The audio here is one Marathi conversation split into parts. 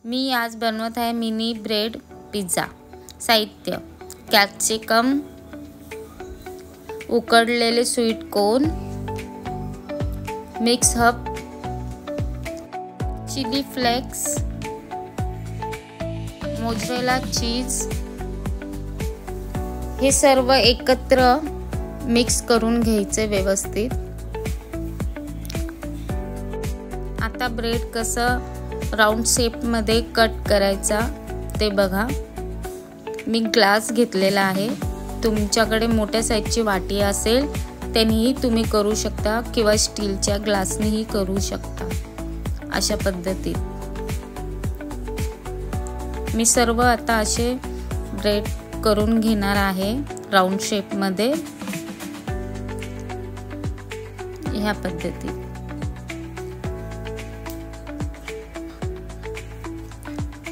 मी आज बनवत आहे मिनी ब्रेड पिझ्झा। साहित्य: कॅप्सिकम, उकडलेले sweet corn, mix herb, chilli flakes, mozzarella cheese. हे सर्व एकत्र मिक्स करून घ्यायचे व्यवस्थित। आता ब्रेड कसं राउंड शेप मध्ये कट करायचा ते बघा। मी ग्लास घेतलेला आहे, तुमच्याकडे मोठ्या साईजची वाटी असेल त्यानेही तुम्ही करू शकता किंवा स्टीलच्या ग्लासनेही करू शकता। अशा पद्धतीत मी सर्व आता असे ब्रेड करून घेणार आहे राउंड शेप मध्ये। ह्या पद्धतीत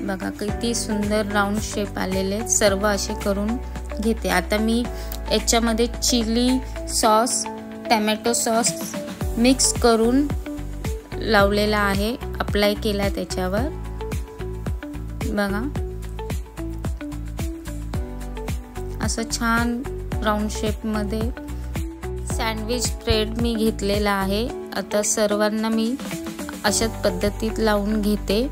बघा किती सुंदर राउंड शेप आलेले। सर्व असे करून घेते। आता मी याच्यामध्ये chilli sauce, tomato sauce mix करून लावलेला आहे, अप्लाय केला त्याच्यावर बघा। असं छान राउंड शेप मध्ये सँडविच ब्रेड मी घेतलेला आहे। आता सर्वांना मी अशाच पद्धतीत लावून घेते।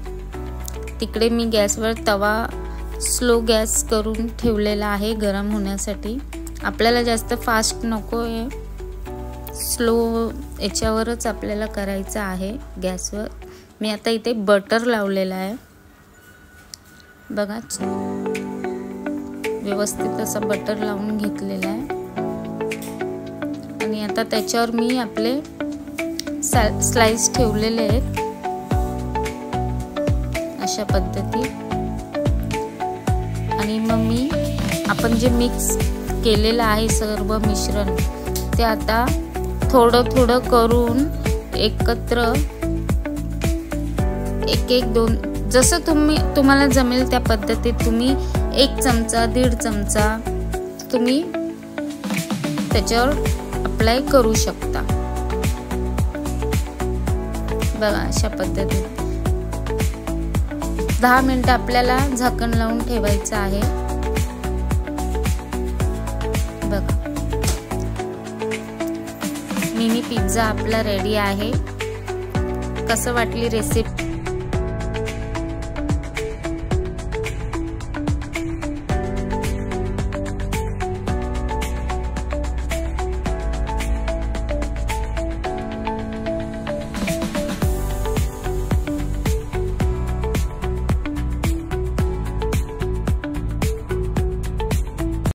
तिकडे मी गॅसवर तवा स्लो गॅस करून ठेवलेला आहे गरम होण्यासाठी। आपल्याला जास्त फास्ट नको आहे, स्लो याच्यावरच आपल्याला करायचं आहे गॅसवर। मी आता इथे बटर लावलेला आहे बघा, व्यवस्थित असा बटर लावून घेतलेला आहे। आणि आता त्याच्यावर मी आपले स्लाइस ठेवलेले आहेत अशा पद्धतीत। आणि मग मी आपण जे मिक्स केलेलं आहे सर्व मिश्रण ते आता थोडं थोडं करून एकत्र एक दोन जसं तुम्हाला जमेल त्या पद्धतीत तुम्ही 1 चमचा 1.5 चमचा तुम्ही त्याच्यावर अप्लाय करू शकता बघा। अशा पद्धतीत 10 मिनिटं आपल्याला झाकण लावून ठेवायचं आहे बघा। मिनी पिझ्झा आपला रेडी आहे। कसं वाटली रेसिपी